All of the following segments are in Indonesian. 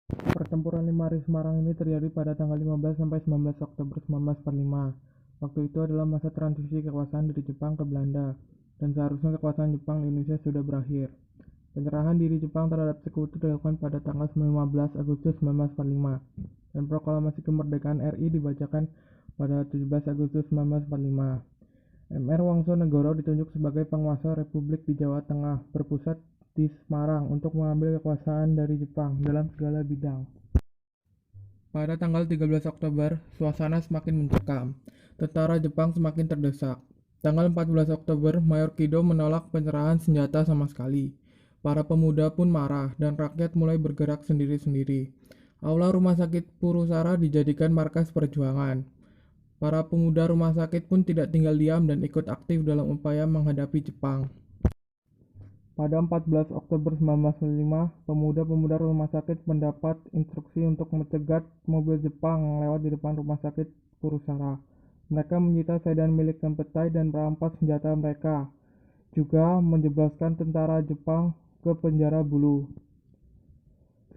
Pertempuran 5 Hari Semarang ini terjadi pada tanggal 15 sampai 19 Oktober 1945. Waktu itu adalah masa transisi kekuasaan dari Jepang ke Belanda, dan seharusnya kekuasaan Jepang di Indonesia sudah berakhir. Penyerahan diri Jepang terhadap sekutu dilakukan pada tanggal 15 Agustus 1945, dan proklamasi kemerdekaan RI dibacakan pada 17 Agustus 1945. Mr. Wongsonegoro ditunjuk sebagai penguasa Republik di Jawa Tengah, berpusat di Semarang untuk mengambil kekuasaan dari Jepang dalam segala bidang. Pada tanggal 13 Oktober, suasana semakin mencekam. Tentara Jepang semakin terdesak. Tanggal 14 Oktober, Mayor Kido menolak penyerahan senjata sama sekali. Para pemuda pun marah dan rakyat mulai bergerak sendiri-sendiri. Aula rumah sakit Purusara dijadikan markas perjuangan. Para pemuda rumah sakit pun tidak tinggal diam dan ikut aktif dalam upaya menghadapi Jepang. Pada 14 Oktober 1945, pemuda-pemuda rumah sakit mendapat instruksi untuk mencegat mobil Jepang lewat di depan rumah sakit Purusara. Mereka menyita sedan milik Kempetai dan merampas senjata mereka, juga menjebloskan tentara Jepang ke penjara Bulu.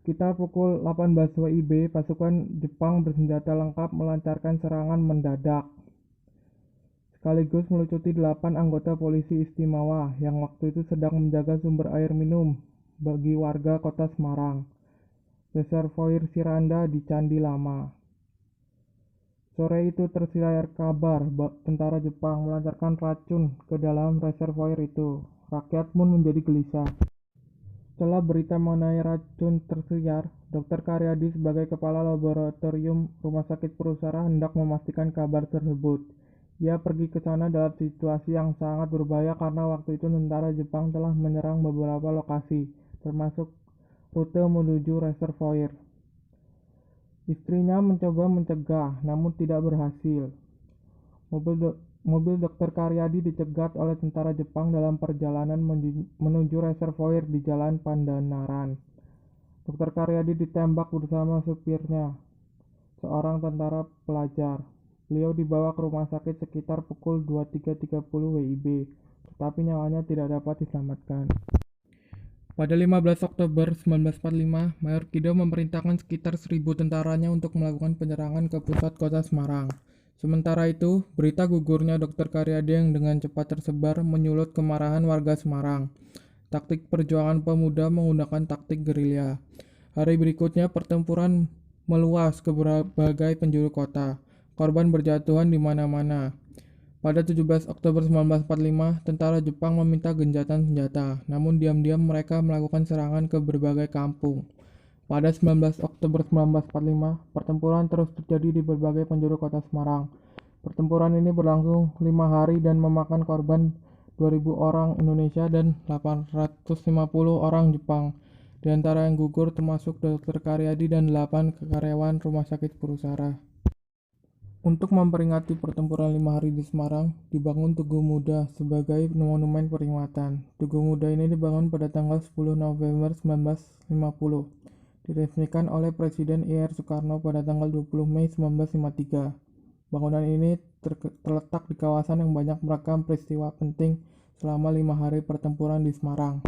Sekitar pukul 18 WIB, pasukan Jepang bersenjata lengkap melancarkan serangan mendadak, sekaligus melucuti 8 anggota polisi istimewa yang waktu itu sedang menjaga sumber air minum bagi warga kota Semarang, reservoir Siranda di Candi Lama. Sore itu tersiar kabar tentara Jepang melancarkan racun ke dalam reservoir itu. Rakyat pun menjadi gelisah. Setelah berita mengenai racun tersiar, Dr. Karyadi sebagai kepala laboratorium Rumah Sakit Purusara hendak memastikan kabar tersebut. Ia pergi ke sana dalam situasi yang sangat berbahaya karena waktu itu tentara Jepang telah menyerang beberapa lokasi, termasuk rute menuju reservoir. Istrinya mencoba mencegah, namun tidak berhasil. Mobil Dr. Karyadi dicegat oleh tentara Jepang dalam perjalanan menuju reservoir di Jalan Pandanaran. Dr. Karyadi ditembak bersama supirnya, seorang tentara pelajar. Beliau dibawa ke rumah sakit sekitar pukul 23.30 WIB, tetapi nyawanya tidak dapat diselamatkan. Pada 15 Oktober 1945, Mayor Kido memerintahkan sekitar 1.000 tentaranya untuk melakukan penyerangan ke pusat kota Semarang. Sementara itu, berita gugurnya Dr. Karyadi yang dengan cepat tersebar menyulut kemarahan warga Semarang. Taktik perjuangan pemuda menggunakan taktik gerilya. Hari berikutnya pertempuran meluas ke berbagai penjuru kota. Korban berjatuhan di mana-mana. Pada 17 Oktober 1945, tentara Jepang meminta gencatan senjata, namun diam-diam mereka melakukan serangan ke berbagai kampung. Pada 19 Oktober 1945, pertempuran terus terjadi di berbagai penjuru kota Semarang. Pertempuran ini berlangsung 5 hari dan memakan korban 2.000 orang Indonesia dan 850 orang Jepang. Di antara yang gugur termasuk Dr. Karyadi dan 8 karyawan Rumah Sakit Purusara. Untuk memperingati pertempuran 5 hari di Semarang, dibangun Tugu Muda sebagai monumen peringatan. Tugu Muda ini dibangun pada tanggal 10 November 1950. Diresmikan oleh Presiden Ir Soekarno pada tanggal 20 Mei 1953. Bangunan ini terletak di kawasan yang banyak merekam peristiwa penting selama 5 hari pertempuran di Semarang.